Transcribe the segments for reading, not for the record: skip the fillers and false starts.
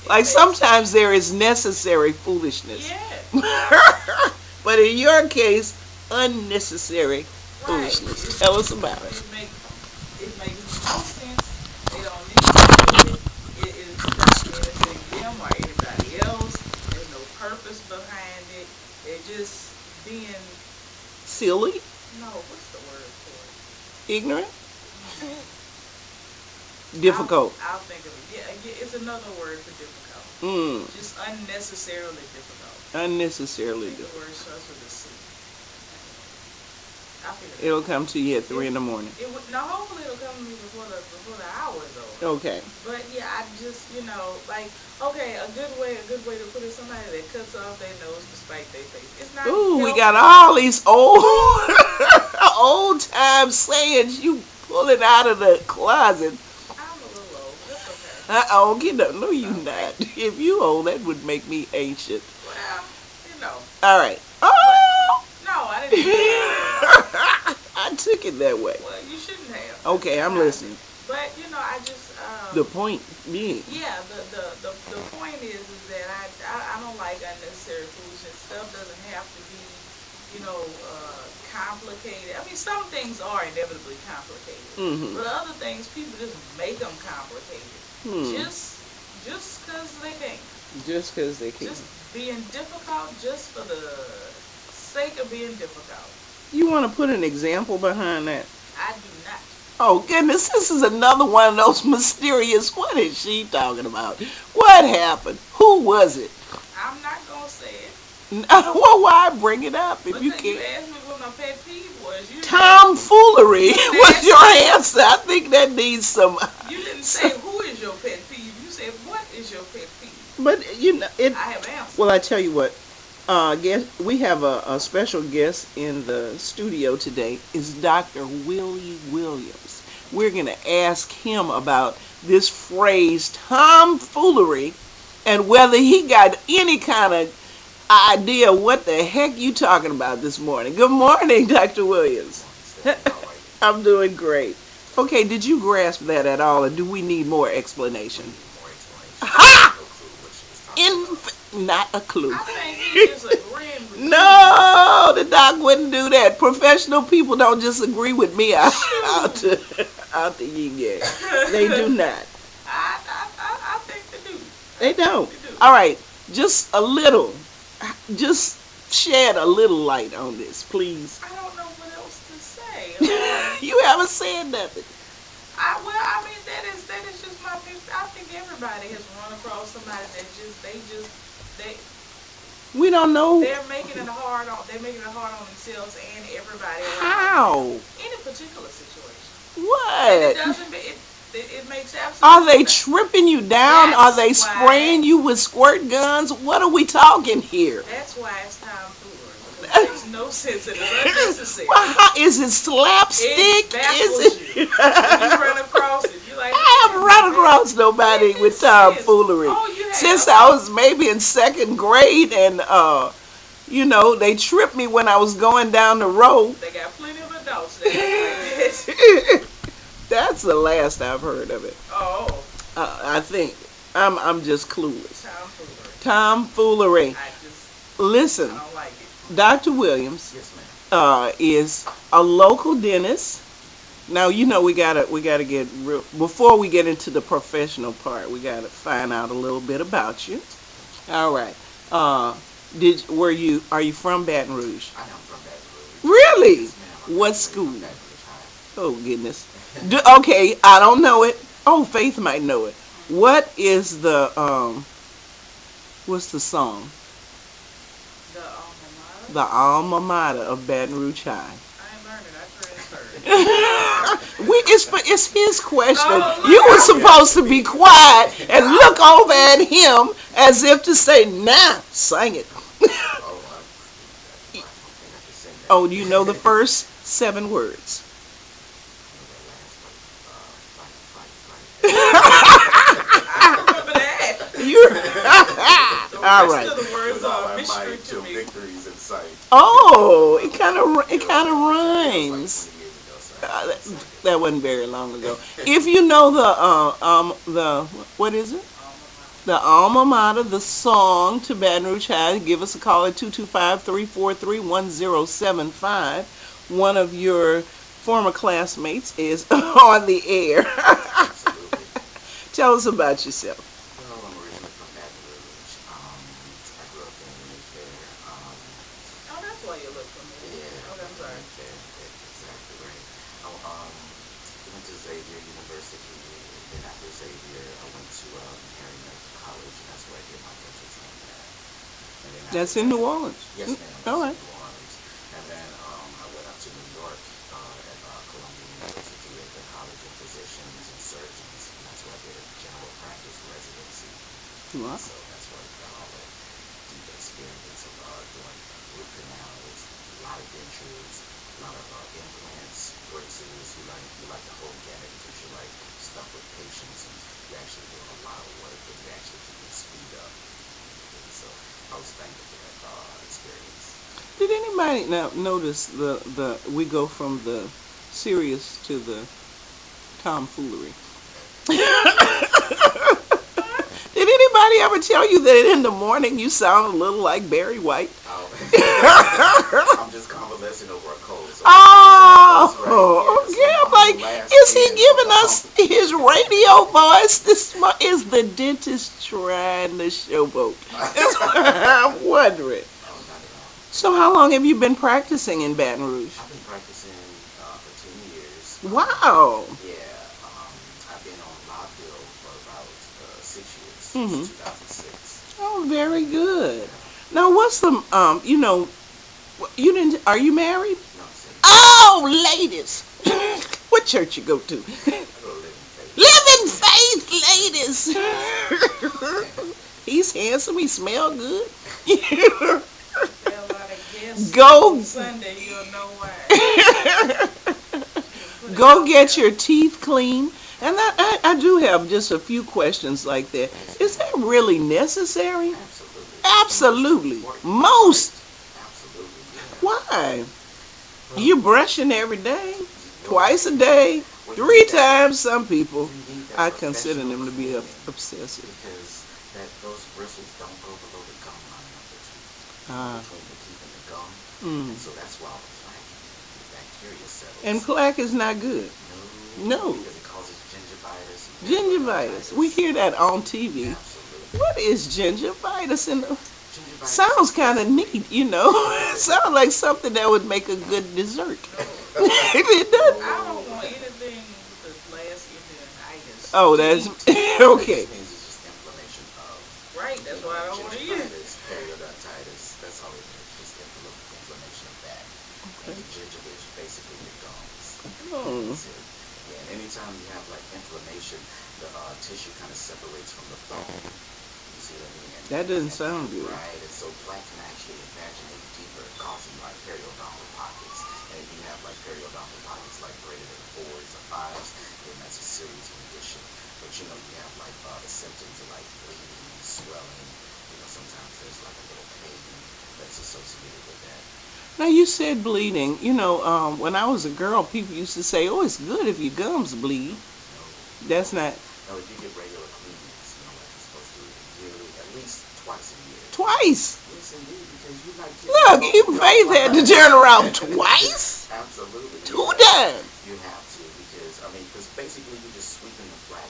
Like sometimes there is necessary foolishness. Yeah. But in your case, unnecessary Right. foolishness. Tell us about it. It makes no sense. They don't need to do it. It is not benefiting them or anybody else. There's no purpose behind it. They're just being Silly, no. What's the word for ignorant, it? difficult. I'll think of it. Yeah, yeah, it's another word for difficult. Mm, Just unnecessarily difficult. I unnecessarily think the difficult. word starts with a C. I'll figure it It'll out. come to you at 3 in the morning. It would no. Hopefully, it'll come to me before the hour is over. Okay. But yeah, I just like okay, a good way to put it. Somebody that cuts off their nose to spite their face. It's not Ooh, we got helpful. all these old old time sayings you pulling out of the closet. I'm a little old. That's okay. Oh, get up. No, you Okay. not. If you old, that would make me ancient. Well, you know. All right. But Oh! no, I didn't do that. I took it that way. Well, you shouldn't have. Okay, I'm listening. But I just The point being. yeah, the point is that I don't like unnecessary foolishness. Stuff doesn't have to be, complicated. I mean, some things are inevitably complicated, Mm-hmm. but other things people just make them complicated Hmm. just because they can. Just because they can. Just being difficult just for the sake of being difficult. You want to put an example behind that? I do not. Oh, goodness, this is another one of those mysterious. What is she talking about? What happened? Who was it? I'm not gonna say it. Well, why bring it up if But you then you can't? asked me what my pet peeve was. Tomfoolery You didn't was ask your me. answer. I think that needs some. You didn't say who is your pet peeve. You said what is your pet peeve. But it. I have answered. Well, I tell you what. Guess we have a special guest in the studio today. Is Dr. Willie Williams. We're gonna ask him about this phrase tomfoolery and whether he got any kind of idea what the heck you talking about this morning. Good morning, Dr. Williams. I'm doing great. Okay, did you grasp that at all, or do we need more explanation? Ha! Not a clue. I think he is agreeing with you. No, the doc wouldn't do that. Professional people don't just agree with me out the yin yang. They do not. I think they do. They I don't. think they do. All right, just a little. Just shed a little light on this, please. I don't know what else to say. You haven't said nothing. I mean that is just my opinion. I think everybody has run across somebody that they We don't know they're making it hard on themselves and everybody around. how. Any particular situation. And it What? doesn't it makes Are absolutely they tripping you down? Are they That's spraying why you with squirt guns? What are we talking here? that's why it's tomfoolery. Because it makes no sense and it's unnecessary. Well, how, is it slapstick? It baffles Is you. it? When you run across it, you're like, I haven't run across nobody It with is. tomfoolery Oh, you have. since I was maybe in second grade, and they tripped me when I was going down the road. They got plenty of adults that act like this. That's the last I've heard of it. Oh, I think I'm just clueless. tomfoolery. Tomfoolery. Listen, I don't like it. Dr. Williams Yes, ma'am. is a local dentist. Now we gotta get real before we get into the professional part. We gotta find out a little bit about you. All right. Are you from Baton Rouge? I am from Baton Rouge. Really? Yes, ma'am. What school? Baton Rouge High. Oh goodness. Okay, I don't know it. Oh, Faith might know it. What is what's the song? The alma mater. The alma mater of Baton Rouge High. I ain't learned it. I transferred. It's his question. Oh, You were look. supposed to be quiet and look over at him as if to say, "Nah, sing it." Oh, do you know the first 7 words? I remember that. You're all The right. rest of the words are a mystery Till to me. victories in sight. Oh, it kind of rhymes. That wasn't very long ago. If you know the what is it? The alma mater, the song to Baton Rouge High. Give us a call at 225-343-1075. One of your former classmates is on the air. Absolutely. Tell us about yourself. Well, I'm originally from Baton Rouge. I grew up in Mayfair. Oh, that's why you look familiar. Yeah, Okay, I'm sorry. Mayfair. Exactly right. Went to Xavier University. Then after Xavier, I went to Mary Medical College, and that's where I did my dental training at. And then That's after in that, New Orleans. yes, ma'am, All that's in right. New Orleans. And then I went up to New York at Columbia University at the College of Physicians and Surgeons, and that's where I did a general practice residency. Wow. So that's where I got all that deep experience of doing root canals, a lot of dentures, a lot of implants, braces. You like the whole gamut because you like stuff with patients and you actually do a lot of work and you actually can speed up. And so I was thankful for that experience. Did anybody now notice the we go from the serious to the tomfoolery? Did anybody ever tell you that in the morning you sound a little like Barry White? I'm just convalescing over a cold. So Oh, right yeah. I'm my like, last is he year giving of us his radio voice? This is the dentist trying to showboat. That's what I'm wondering. Oh, not at all. So, how long have you been practicing in Baton Rouge? I've been practicing for 10 years. Wow. Yeah, I've been on live bill for about 6 years, Mhm. since 2006. Oh, very good. Yeah. Now, what's the you didn't? Are you married? No, I'm saying Oh, ladies, what church you go to? I go to Living Faith. Living Faith, ladies. He's handsome. He smell good. There are a lot of guests Go. on Sunday. You'll know why. Put it Go out get there. your teeth clean. And I do have just a few questions like that. Is that really necessary? Absolutely. Absolutely. Important. Most. Absolutely. Yeah. Why? Well, You brushing every day, you know, twice a day, when 3 times. Some people, you need that I consider them to be professional cleaning obsessive. because those bristles don't go below the gum line of the tooth. Ah. Between the teeth and the gum. Mm. And so that's why the plaque, the bacteria settles. And plaque is not good. No. Because it causes gingivitis. and Gingivitis. We hear that on TV. Absolutely. What is gingivitis? And Gingivitis sounds is kind of neat, you know. It sounds like something that would make a good dessert. No, It does. I don't want anything with the last ending Oh, that's okay. It means it's just inflammation of right. That's why I don't want to eat it. gingivitis, periodontitis. That's all it is. Just inflammation of that. And the gingiva is basically your gums. Oh. That's it. Yeah, and anytime you have like inflammation, the tissue kind of separates from the bone. You see what I mean? That doesn't sound good. Right, and so plaque can actually invaginate deeper, causing like periodontal pockets. And if you have like periodontal pockets like greater than 4s or 5s, then that's a serious condition. But you know, you have like the symptoms of like bleeding, swelling. You know, sometimes there's like a little pain that's associated with that. Now you said bleeding. When I was a girl, people used to say, "Oh, it's good if your gums bleed." No, That's not no, if you get regular cleanings, you know, like you're supposed to yearly, at least twice a year. twice. Yes, indeed, because you like Look, even Faith had to turn around twice, Absolutely. 2 times. You have to because basically you're just sweeping the plaque,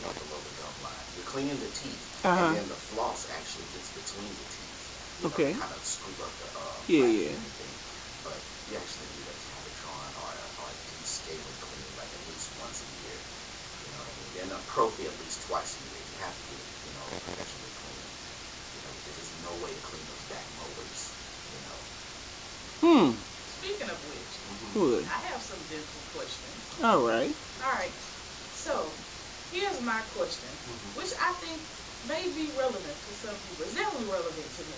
below the gum line. You're cleaning the teeth, Uh-huh. and then the floss actually gets between the teeth. Okay. Kind of scoop up the Yeah, plaque yeah. and everything. But you actually need to have it drawn or a deep scaling clean, like at least once a year. You know what I mean? And appropriate at least twice a year. You have to get it, professionally clean. Because there's no way to clean those back molars. You know. Hmm. Speaking of which, Good. I have some dental questions. All right. All right. So here's my question, which I think may be relevant to some people. It's definitely relevant to me.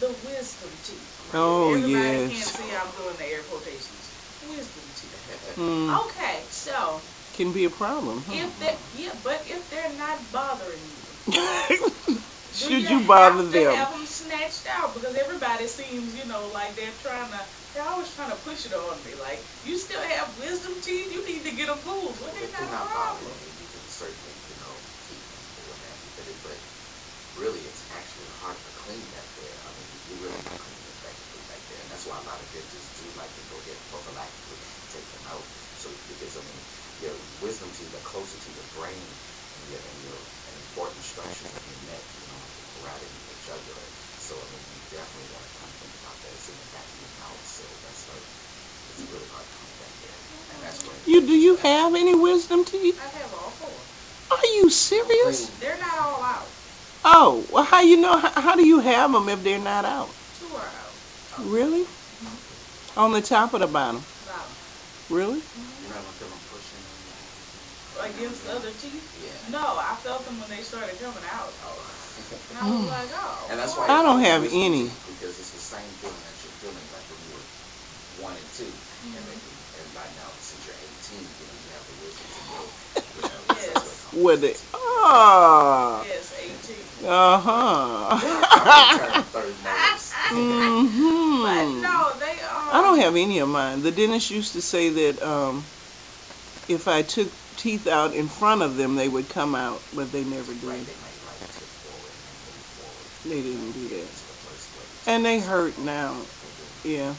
The wisdom teeth. Oh, Everybody yes. can't see I'm doing the air quotations. Wisdom teeth. Hmm. Okay, so Can be a problem. if they but if they're not bothering you, Should you bother have to them? have them snatched out? Because everybody seems, like they're always trying to push it on me. Like, you still have wisdom teeth? You need to get them pulled. What If they they're got a not problem? bothering you, you can certainly, keep them or what have you. But hard to clean back there. I mean, you really can clean it back there, and that's why a lot of dentists do like to go ahead and prophylactically take them out. So because I mean, your wisdom teeth are closer to the brain and important structures of your neck, like the carotid and the jugular. So I mean, you definitely want to kind of think about that. It's in the back of your mouth, so that's like it's really hard to clean back there, and that's where. Do you have any wisdom teeth? I have all four. Are you serious? They're not all out. Oh, well, how you know? How do you have them if they're not out? Two are out. Really? On the top or the bottom? Bottom. Really? You're not gonna feel them pushing Against the other teeth? Yeah. No, I felt them when they started coming out. Oh. And I was like, oh. And that's why I don't you have wisdom any. teeth, because it's the same feeling that you're feeling like when you were 1 and 2, and by now since you're 18, you have the wisdom to know. Yes. That's what With it? Ah. Yes, 18. Uh-huh. third nerves. Mm-hmm. But no, they I don't have any of mine. The dentist used to say that if I took teeth out in front of them, they would come out, but they never did. Right, they might like tip forward and then move forward. They didn't do that. That's the first way. And they hurt now. Yeah.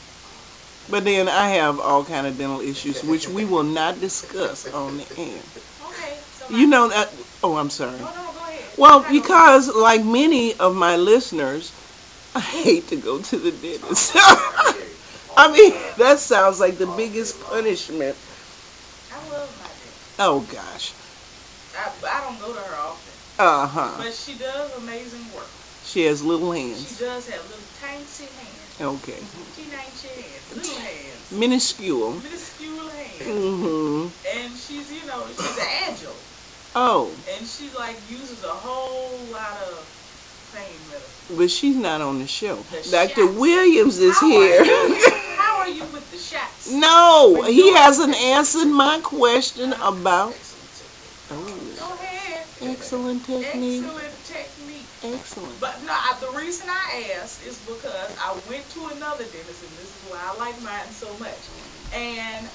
But then I have all kind of dental issues, which we will not discuss on the air. Okay. So You know that. Oh, I'm sorry. No, go ahead. Well, because like many of my listeners, I hate to go to the dentist. I mean, that sounds like the biggest punishment. I love my dentist. Oh gosh. I don't go to her often. Uh-huh. But she does amazing work. She has little She hands. does have little tiny hands. Okay. Teenage hands. Little hands. Minuscule. Minuscule hands. Mm-hmm. And she's agile. Oh, And she uses a whole lot of pain medicine. but she's not on the show. The Dr. shots. Williams is How here. Are you, how are you with the shots? No, he hasn't answered my question about. Go Oh, ahead. excellent technique. Excellent technique. Excellent. But no, the reason I asked is because I went to another dentist, and this is why I like mine so much. And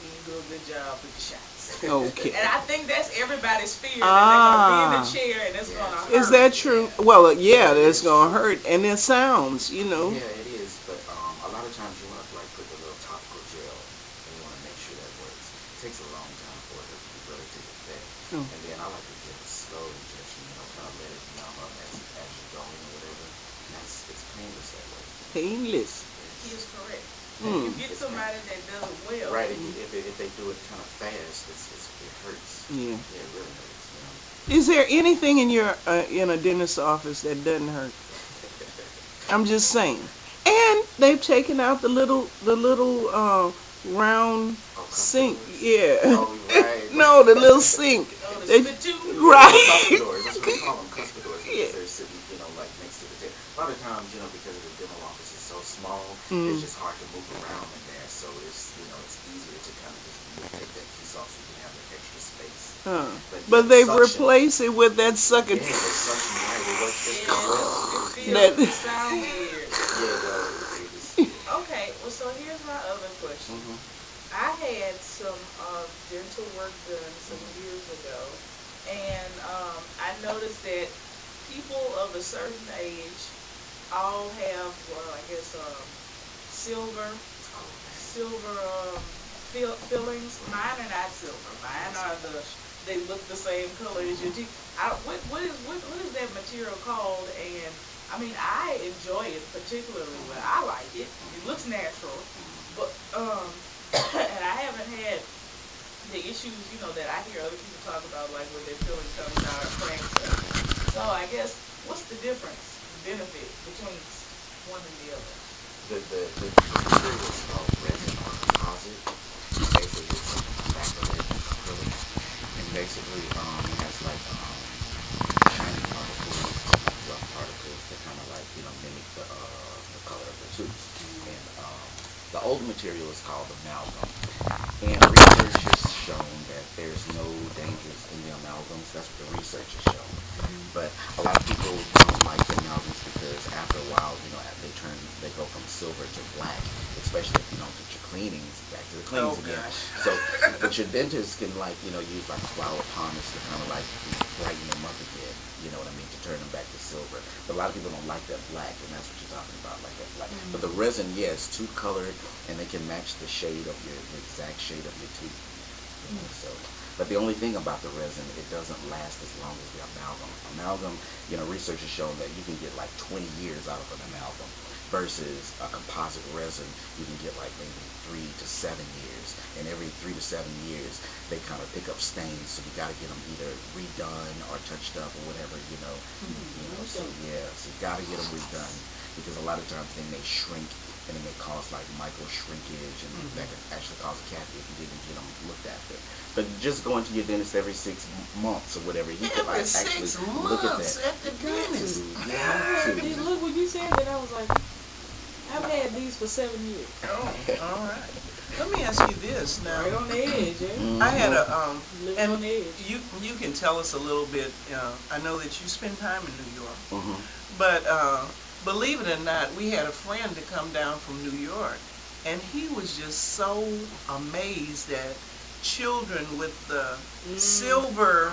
he didn't do a good job with the shots. Okay. And I think that's everybody's fear, that they're going to be in the chair and it's going to hurt. Is that true? Well, yeah, that's gonna hurt, and it sounds, Yeah, it is, but a lot of times you want to put the little topical gel, and you want to make sure that works. It takes a long time for it to really take effect, Oh. and then I like to give a slow injection, kind of let it numb up as you go in or whatever, and it's painless that way. Painless. He is correct. Mm. You get somebody that does it well. Right, if they do it kind of fast, it hurts. Yeah. Yeah, it really hurts. Is there anything in your in a dentist's office that doesn't hurt? I'm just saying. And they've taken out the little round sink. Yeah. Oh, right. No, the little sink. Oh, the They- spittoon. right. Cuspidors, that's what we call them, cuspidors, because Yeah. they're sitting, next to the table. A lot of times, because the dental office is so small, Mm. it's just hard to move around in there. So it's easier to kind of just take that piece off so you can have the extra space. But they've suction- replaced it with that sucker. Yeah, the suction, right? It works just Yeah, as well. it feels, it sounds weird. Yeah, it does. Okay, well, so here's my other question. I had some dental work done some years ago, and I noticed that people of a certain age all have, silver fillings. Mine are not silver. Mine are they look the same color as your teeth. What is that material called? And I mean, I enjoy it particularly well. I like it. It looks natural, but and I haven't had the issues, that I hear other people talk about, like where their fillings comes out or cracks. So I guess, what's the difference, benefit between one and the other? The material is called resin or composite. Basically, it's like acrylic, and basically it has shiny particles, rough particles that kind of mimic the color of the tooth. And the old material is called amalgam. And research has shown that there's no dangers in the amalgams. That's what the research has shown. But a lot of people don't like the amalgams because after a while, they go from silver to black, especially if you don't get your cleanings back to the cleanings again. Gosh. So, but your dentist can use flower pomace to kind of brighten them up again. You know what I mean? To turn them back to silver. But a lot of people don't like that black, and that's what you're talking about, like that black. But the resin, yes, two colored, and they can match the shade of the exact shade of your teeth. You know, so. But the only thing about the resin, it doesn't last as long as the amalgam. Amalgam, research has shown that you can get like 20 years out of an amalgam versus a composite resin, you can get like maybe 3 to 7 years. And every 3 to 7 years, they kind of pick up stains, so you got to get them either redone or touched up or whatever, So yeah, so you got to get them redone because a lot of times they may shrink and it may cause like micro shrinkage, and that could actually cause a cavity if you didn't get them looked after. But just going to your dentist every 6 months or whatever, he could like actually look at that. At the dentist. Look, when you said that, I was like, I've had these for 7 years. Oh, all right. Let me ask you this now. Right on the edge, eh? I had a Living and on the edge. you can tell us a little bit. I know that you spend time in New York, but believe it or not, we had a friend to come down from New York, and he was just so amazed at children with the silver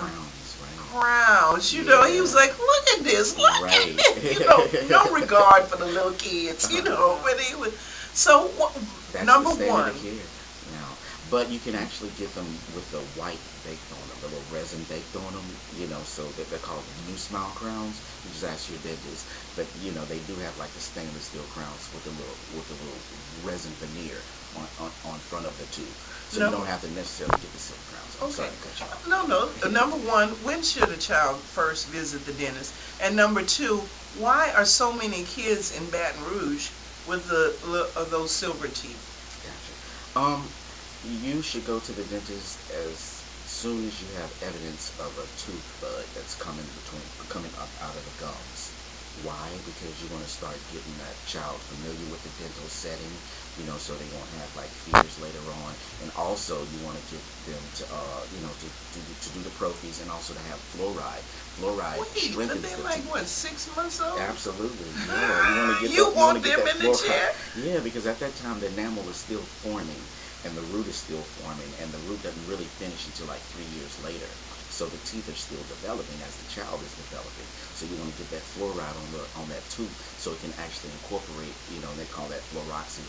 crowns. You know, he was like, "Look at this! Look at it!" No regard for the little kids. But he was so. That's Number the standard one. of care now. But you can actually get them with the white baked on them, the little resin baked on them, so that they're called new smile crowns. You just ask your dentist. But, they do have like the stainless steel crowns with the little resin veneer on front of the tooth. So you don't have to necessarily get the silk crowns. I'm sorry to cut you off. No. Number one, when should a child first visit the dentist? And number two, why are so many kids in Baton Rouge with those silver teeth? Gotcha. You should go to the dentist as soon as you have evidence of a tooth bud that's coming up out of the gums. Why? Because you want to start getting that child familiar with the dental setting, so they won't have like fears later on. And also you want to get them to, to do the prophies and also to have fluoride. Fluoride strengthens the they're like teeth. what, 6 months old? Absolutely. Yeah. You want them in the chair? Yeah, because at that time the enamel is still forming and the root is still forming, and the root doesn't really finish until like 3 years later. So the teeth are still developing as the child is developing. So you want to get that fluoride on that tooth so it can actually incorporate, they call that fluoroxy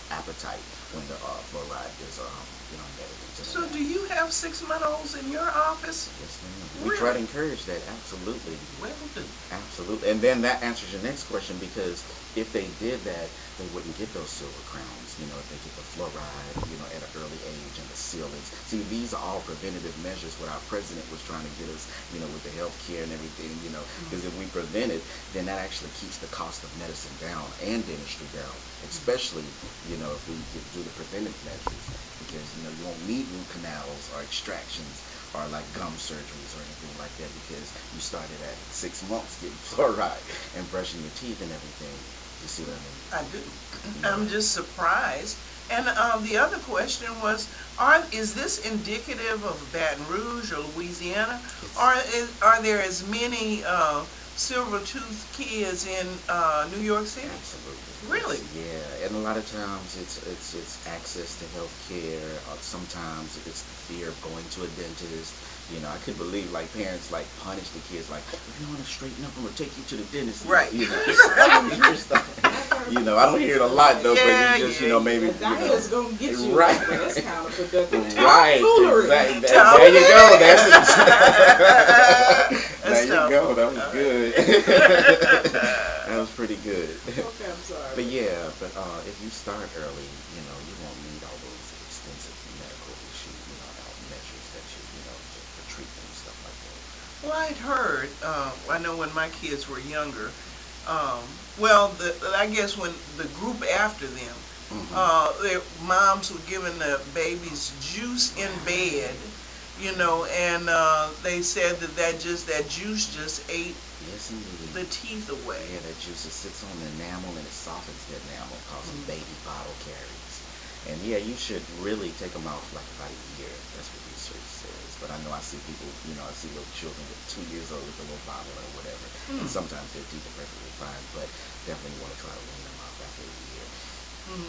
appetite when the fluoride is embedded into the So do you have 6-month-olds in your office? Yes, ma'am. We try to encourage that, absolutely. Well done. Absolutely. And then that answers your next question, because if they did that, they wouldn't get those silver crowns, if they get the fluoride, at an early age, and the sealings. See, these are all preventative measures what our president was trying to get us, with the health care and everything, because if we prevent it, then that actually keeps the cost of medicine down and dentistry down, especially, if we do the preventive measures, because, you won't need root canals or extractions or like gum surgeries or anything like that, because you started at 6 months getting fluoride and brushing your teeth and everything. You see what I mean? I do. I'm just surprised. And the other question was, is this indicative of Baton Rouge or Louisiana? Or are there as many silver-toothed kids in New York City? Absolutely. Really? Yeah, and a lot of times it's access to health care. Sometimes it's the fear of going to a dentist. I could believe like parents like punish the kids, like, if you want to straighten up, I'm gonna take you to the dentist. Right. I don't hear stuff. I don't hear it a lot though, but you just maybe The diet's gonna get you. Right. That's counterproductive. Right. Tomfoolery. Exactly. There you go. That's there you tough. go. That was good. That was pretty good. Okay, I'm sorry. But yeah, if you start early, you won't need all those extensive medical issues, measures that for treatment and stuff like that. Well, I'd heard, I know when my kids were younger, I guess when the group after them, their moms were giving the babies juice in bed, and they said that juice just ate Yes, indeed. the teeth away. Yeah, that juice sits on the enamel and it softens the enamel, causing baby bottle caries. And yeah, you should really take them out for like about a year. That's what research says. But I know I see people, I see little children at 2 years old with a little bottle or whatever. And sometimes their teeth are perfectly fine, but definitely want to try to wean them out after a year.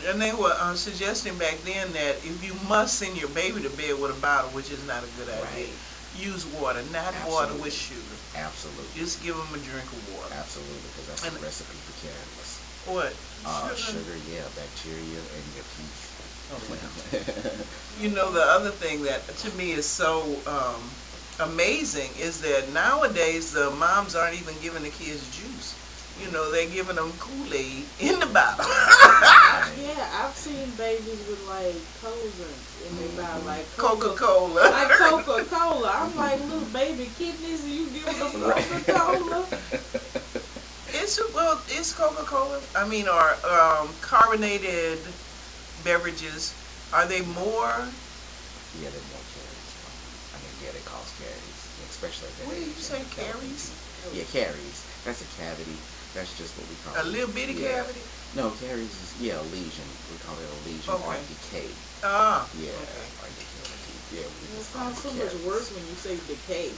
And they were suggesting back then that if you must send your baby to bed with a bottle, which is not a good idea. Right. use water, not water with sugar. Absolutely. Just give them a drink of water. Absolutely, because that's And the recipe for caries. what? Sugar, yeah, bacteria in your teeth. You know, the other thing that to me is so amazing is that nowadays the moms aren't even giving the kids juice. You know, they're giving them Kool-Aid in the bottle. Yeah, I've seen babies with like cousins and they buy like Coca-Cola. Like Coca-Cola. I'm like, little baby kidneys, and you give them Coca-Cola? It's Coca-Cola. I mean, or carbonated beverages. Are they more? Yeah, they're more caries. I mean, yeah, they cause caries, especially at that What did age. you say, caries? Yeah, caries. That's a cavity. That's just what we call A little bitty cavity? No, caries is, a lesion. We call it a lesion or Okay. decay. Ah. Yeah, Okay. or decay of the teeth. Yeah, we It just sounds so call much it worse when you say decay.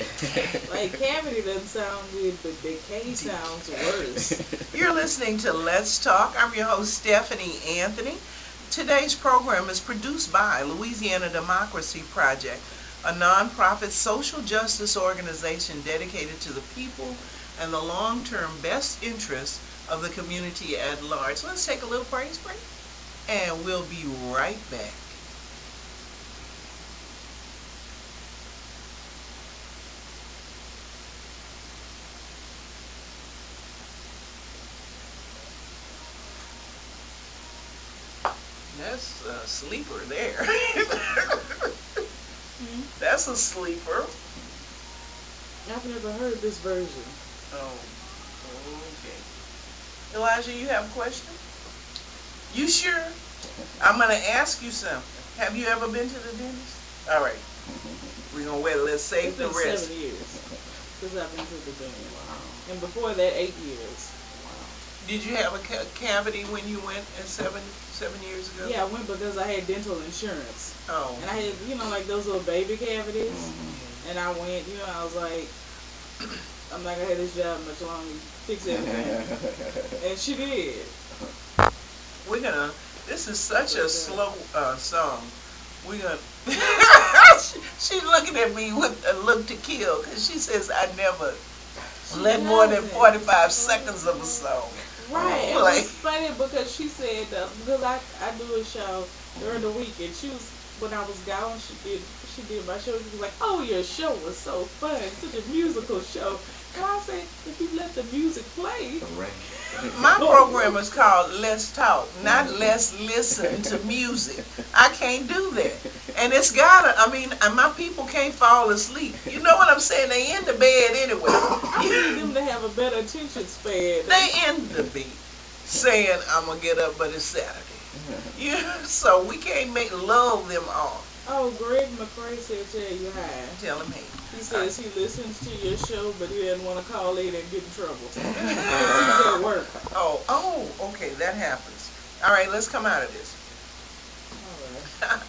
Like cavity doesn't sound good, but decay sounds worse. You're listening to Let's Talk. I'm your host, Stephanie Anthony. Today's program is produced by Louisiana Democracy Project, a nonprofit social justice organization dedicated to the people and the long-term best interests of the community at large. Let's take a little praise break, and we'll be right back. That's a sleeper there. That's a sleeper. I've never heard this version. Oh, okay. Elijah, you have a question? You sure? I'm going to ask you something. Have you ever been to the dentist? All right. We're going to wait. Let's save It's the been rest. 7 years since I've been to the dentist. Wow. And before that, 8 years. Wow. Did you have a cavity when you went 7 years ago? Yeah, I went because I had dental insurance. Oh. And I had, like those little baby cavities. Mm-hmm. And I went, I was like, I'm not going to have this job much longer. Fix everything. And she did. We're going to, this is such a slow song. We're going to, she's looking at me with a look to kill because she says I never let more than 45 seconds of a song. Right. It Like, was funny because she said, because I do a show during the week, and she was, when I was gone, she did my show. She was like, "Oh, your show was so fun, such a musical show." And I said, "If you let the music play." Right. my program is called Let's Talk, not Let's Listen to Music. I can't do that. And it's gotta, and my people can't fall asleep. You know what I'm saying? They in the bed anyway. I need them to have a better attention span. They in the bed saying, I'm gonna get up, but it's Saturday. So we can't love them all. Oh, Greg McCrae said tell you hi. Tell him, hey. He says he listens to your show, but he doesn't want to call in and get in trouble. He's at work. Oh, okay, that happens. All right, let's come out of this. All right.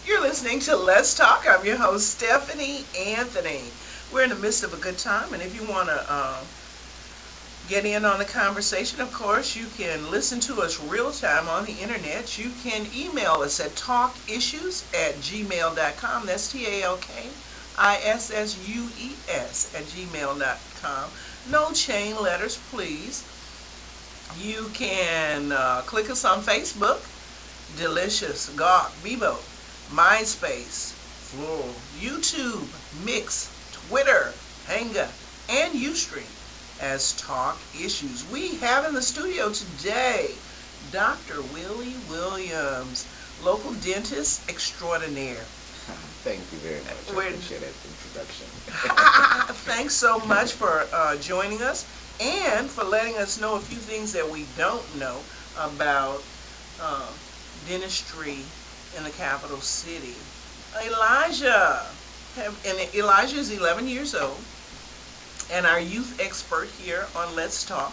You're listening to Let's Talk. I'm your host, Stephanie Anthony. We're in the midst of a good time, and if you want to get in on the conversation, of course, you can listen to us real time on the internet. You can email us at talkissues@gmail.com. That's TALKISSUES@gmail.com. No chain letters, please. You can click us on Facebook, Delicious, Gawk, Bebo, MySpace, YouTube, Mix, Twitter, Hanga, and Ustream as Talk Issues. We have in the studio today Dr. Willie Williams, local dentist extraordinaire. Thank you very much. I appreciate that introduction. Thanks so much for joining us and for letting us know a few things that we don't know about dentistry in the capital city. Elijah is 11 years old and our youth expert here on Let's Talk.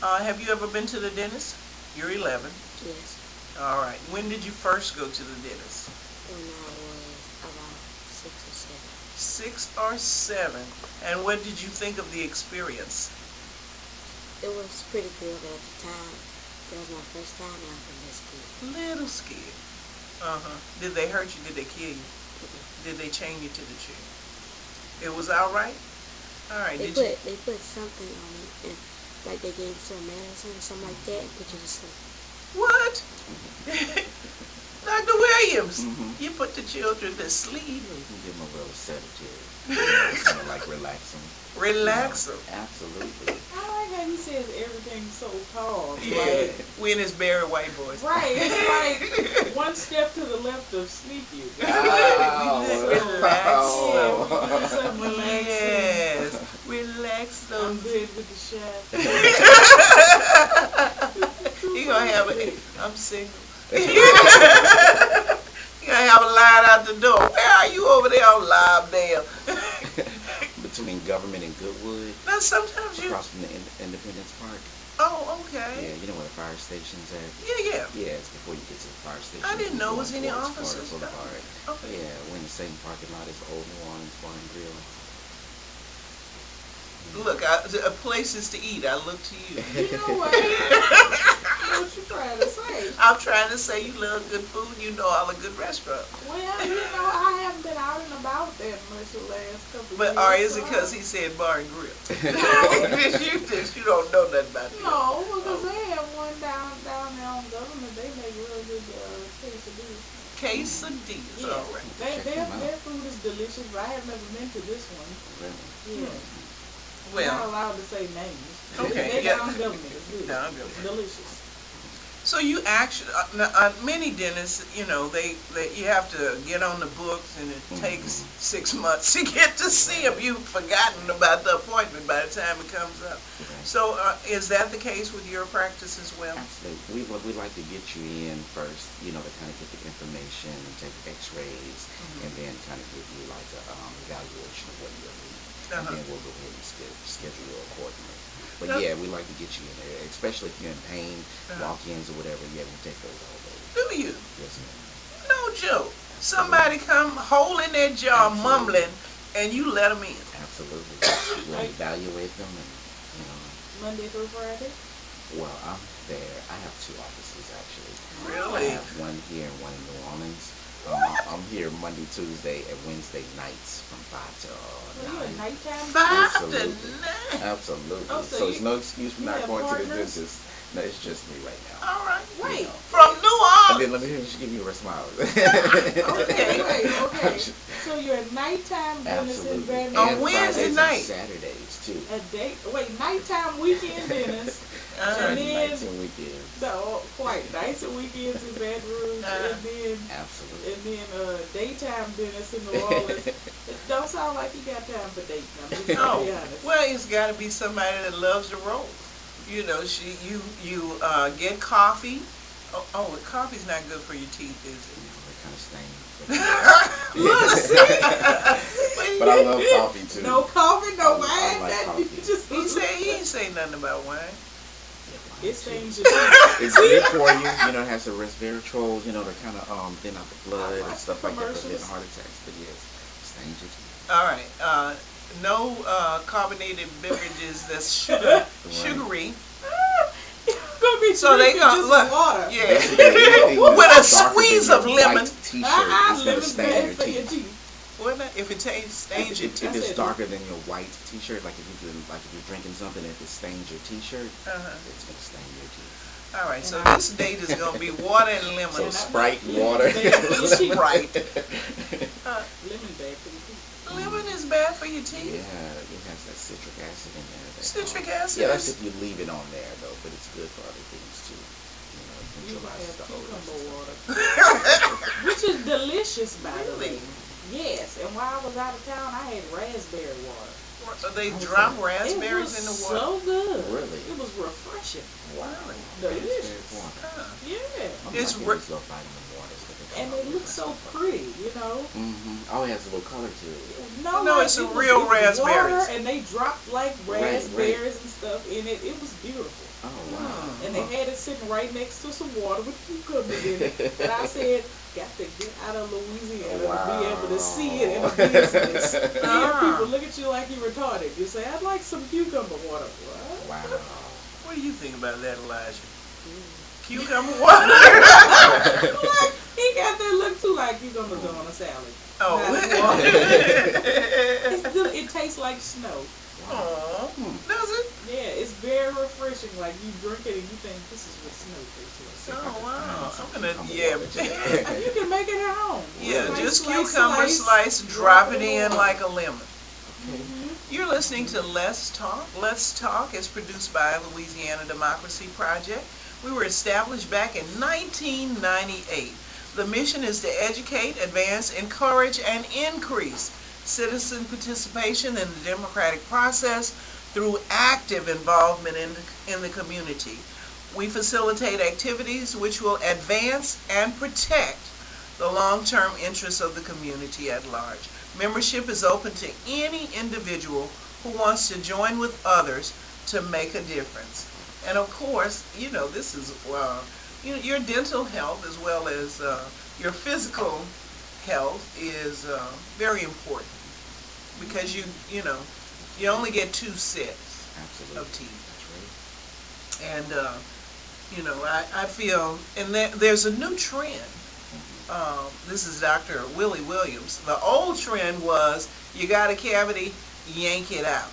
Have you ever been to the dentist? You're 11. Yes, All right. When did you first go to the dentist? when I was about 6 or 7. 6 or 7. And what did you think of the experience? it was pretty good at the time. That was my first time out in this school. Little scared. Did they hurt you? Did they kill you? Did they chain you to the chair? It was all right. All right. They put something on it, and like they gave you some medicine or something like that, and put you to sleep. What? Dr. Williams, you put the children to sleep. You can give them a little sedative. Kind of like relax them. Relax them. Absolutely. I like how he says everything's so calm. Yeah. We in his Barry White boys. Right. It's like one step to the left of sleep you. Relax Oh. them. Yes. Relax I'm them. good with the shot. You gonna have it. I'm single. You gonna have a line out the door. Where are you over there on Live Dale? Between Government and Goodwood, Now sometimes you. across from the Independence Park. Oh, okay. Yeah, you know where the fire station's at? Yeah. Yeah, it's before you get to the fire station. I didn't know it was Going any towards officers. Florida Boulevard. Okay. Yeah, we're in the same parking lot as Old New Orleans Bar and Grill. Look, places to eat. I look to you. You know what? What you trying to say? I'm trying to say you love good food. You know all the good restaurants. Well, I haven't been out and about that much the last couple of But years. or is it because he said bar and grill? you don't know nothing about that. No, because they have one down there on Government. They make real good quesadillas. Quesadillas. Yeah. All right. Their food is delicious, but I have never been to this one. Really? Yeah. I'm not Well, allowed to say names. Okay, They yeah. down Government. It's good. Down It's Government. delicious. so you actually, many dentists, they you have to get on the books, and it takes 6 months to get to see them. You've forgotten about the appointment by the time it comes up. So is that the case with your practice as well? Absolutely. We like to get you in first, to kind of get the information and take x-rays, and then kind of give you like a evaluation of what you're going to need. And then we'll go ahead and schedule you accordingly. But yeah, we like to get you in there, especially if you're in pain, walk-ins or whatever. Yeah, we take those all day. Do you? Yes, ma'am. No joke. Somebody come holding their jaw, mumbling, and you let them in. Absolutely. We'll evaluate them, and Monday through Friday? well, I'm there. I have 2 offices actually. Really? I have one here and one in New Orleans. I'm here Monday, Tuesday, and Wednesday nights from 5 to Well, you a 9. nighttime? 5 to Absolutely. 9. Absolutely. Oh, so so it's no excuse for you not have going to the partners? dentist. No, it's just me right now. All right. Wait. From New And then Orleans. let me just give you a smile. Okay. So you're a nighttime dentist in Absolutely. Baton On And Rouge? Wednesday Fridays night. and Saturdays too. Nighttime weekend dentist. And then Nights and weekends. quite nights and weekends in Baton Rouge, Absolutely. and then daytime dentist in New Orleans. It don't sound like you got time for dating. I'm just gonna Oh, be honest. well, it's got to be somebody that loves to roll. You get coffee. Oh, coffee's not good for your teeth, is it? That kind of stain. Look, see? But I love coffee too. No coffee, no I wine. like That coffee. you just He ain't say nothing about wine. it stains your teeth. It's good for you. It has the resveratrol, to kind of thin out the blood and stuff like that, prevent heart attacks. But yes, stains your teeth. All right. No carbonated beverages that's sugary. Gonna be So they drinking gonna just look. water. Yeah. Anything With a that's darker squeeze than of your lemon. white T-shirt is going to Lemon's stain bad your for your teeth. teeth. What? If it stains your If teeth. it's darker than your white T-shirt, like if you're drinking something, if it stains your T-shirt, it's going to stain your teeth. All right. So this date is gonna be water and lemon. So Sprite, water, Sprite. Lemon bad for your teeth. Lemon is bad for your Yeah, teeth. it has that citric acid in there. Citric acid. Yeah, that's if you leave it on there though, but it's good for other things too. It You can neutralizes have the odors. cucumber water, which is delicious, by the way. Really? Yes, and while I was out of town, I had raspberry water. They drop It raspberries was in the water. so good. Really? It was refreshing. Wow. Delicious. Raspberry water. Huh. Yeah. I'm It's liking re- these little vitamin waters that they And come out it with looks and so stuff. pretty. Oh, it has a little color to it. No, like, it's a it was- real it was raspberries. water, and they dropped like Right, raspberries and stuff in it. It was beautiful. Oh wow. And they had it sitting right next to some water with cucumbers in it. And I said, got to get out of Louisiana to be able to see it in a business. And people look at you like you're retarded. You say, I'd like some cucumber water. What? Wow. What do you think about that, Elijah? Mm. Cucumber water? Like, he got that look too like cucumbers go on a salad. Oh, Not it it tastes like snow. Oh, does it? Yeah, it's very refreshing. Like you drink it and you think this is what snow tastes like. Oh, wow. I'm gonna, And you can make it at home. yeah, Like just slice, cucumber slice, drop it in like a lemon. Mhm. You're listening to Let's Talk. Let's Talk is produced by Louisiana Democracy Project. We were established back in 1998. The mission is to educate, advance, encourage, and increase citizen participation in the democratic process through active involvement in the community. We facilitate activities which will advance and protect the long-term interests of the community at large. Membership is open to any individual who wants to join with others to make a difference. And of course, this is your dental health as well as your physical health is very important because you only get 2 sets Absolutely. of teeth. That's right. And I feel, and there's a new trend. This is Dr. Willie Williams. The old trend was you got a cavity, yank it out.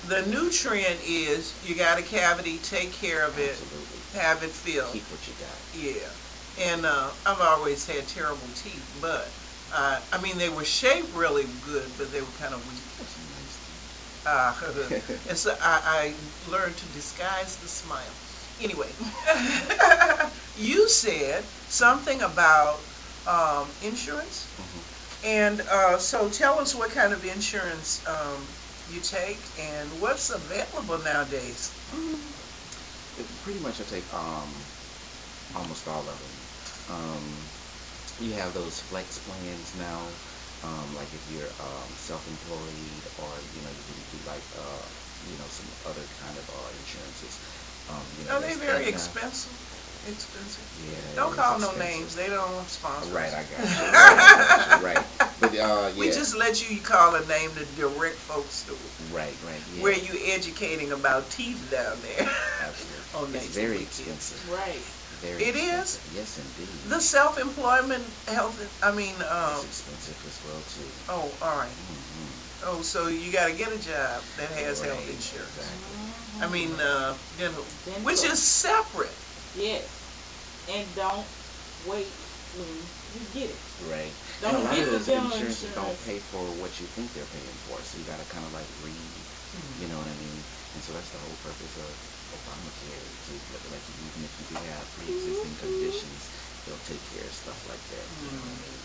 The new trend is you got a cavity, take care of it, Absolutely. have it filled. Keep what you got. Yeah. And I've always had terrible teeth, but they were shaped really good, but they were kind of weak. That's nice. And so I learned to disguise the smile. Anyway, you said something about insurance, and so tell us what kind of insurance you take and what's available nowadays. Pretty much I take almost all of them. You have those flex plans now, like if you're self-employed or you do like some other kind of insurances. Are they there's very Aetna. expensive? Expensive? Yeah. Don't it's call no expensive. names. They don't sponsor. Right, us. I got you. Right, right. But yeah. We just let you call a name to direct folks to Right, yeah. where you educating about teeth down there. Absolutely. Oh, It's nice. very expensive. Right. Very It is? expensive. Yes, indeed. The self-employment health, It's expensive as well too. oh, all right. Mm-hmm. Oh, so you got to get a job that has health Right, insurance. Exactly. Dental, Dental. which is separate. Yes. And don't wait when you get it. Right. Don't And a lot get of the those dental insurances don't insurance. pay for what you think they're paying for, so you got to kind of like read, you know what I mean? And so that's the whole purpose of Obamacare, to like even if you do have pre-existing conditions, they'll take care of stuff like that. You know what I mean?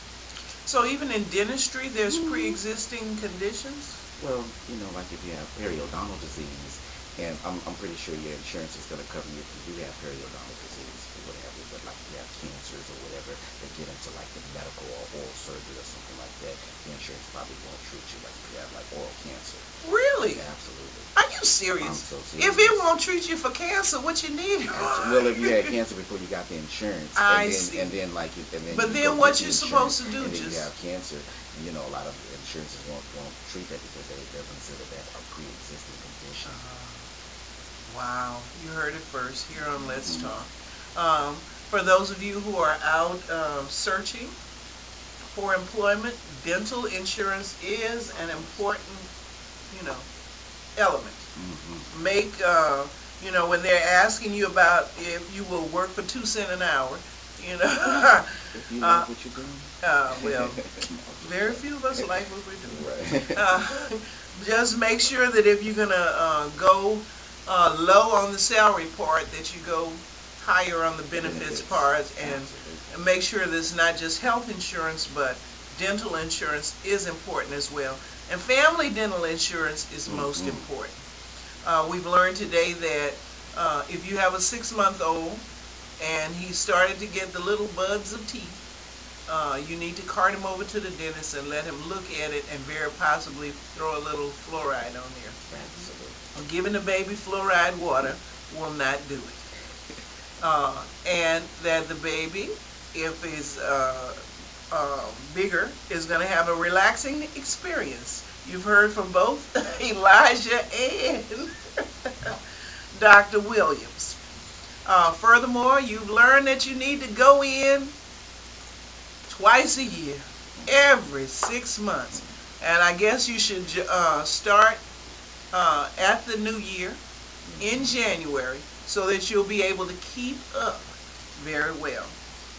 So even in dentistry, there's pre-existing conditions? Well, like if you have periodontal disease, and I'm pretty sure your insurance is going to cover you if you do have periodontal disease or whatever, but like if you have cancers or whatever that get into like the medical or oral surgery or something like that, the insurance probably won't treat you like if you have like oral cancer. Really? Yeah, absolutely. Are you I'm serious? so serious. If it won't treat you for cancer, what you need? Well, if you had cancer before you got the insurance, I and then, see. and then like, and then But you then go what get the you supposed to insurance, do, and then you just- have cancer, a lot of insurances won't treat that because they'll consider that a pre-existing condition. Wow, you heard it first here on Let's Talk. For those of you who are out searching for employment, dental insurance is an important, element. Mm-hmm. Make, when they're asking you about if you will work for 2 cents an hour, If you like what you're doing. well, very few of us like what we're doing. Right. Just make sure that if you're gonna go low on the salary part, that you go higher on the benefits part, and make sure that it's not just health insurance, but dental insurance is important as well. And family dental insurance is most important. We've learned today that if you have a 6-month-old and he started to get the little buds of teeth, you need to cart him over to the dentist and let him look at it and very possibly throw a little fluoride on there. Absolutely. Giving the baby fluoride water will not do it. And that the baby, if it's bigger, is going to have a relaxing experience. You've heard from both Elijah and Dr. Williams. Furthermore, you've learned that you need to go in twice a year, every 6 months. And I guess you should start at the new year in January so that you'll be able to keep up very well.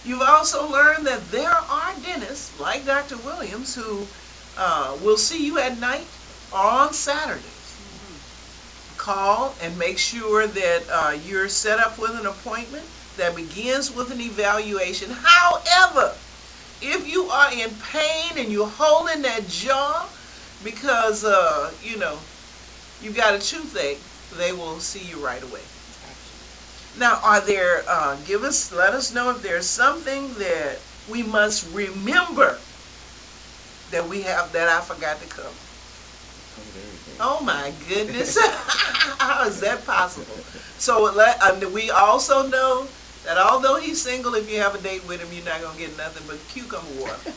You've also learned that there are dentists like Dr. Williams who will see you at night or on Saturdays. Call and make sure that you're set up with an appointment that begins with an evaluation. However, if you are in pain and you're holding that jaw because, you've got a toothache, they will see you right away. Now, let us know if there's something that we must remember that I forgot to cover. Oh my goodness. How is that possible? So we also know that although he's single, if you have a date with him, you're not going to get nothing but cucumber water.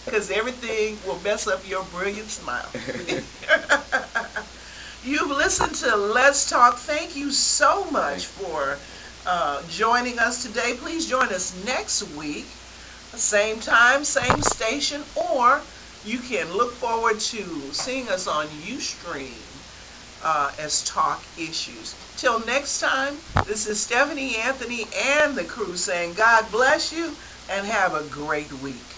Because everything will mess up your brilliant smile. You've listened to Let's Talk. Thank you so much for joining us today. Please join us next week, same time, same station, or you can look forward to seeing us on Ustream as Talk Issues. Till next time, this is Stephanie Anthony and the crew saying God bless you and have a great week.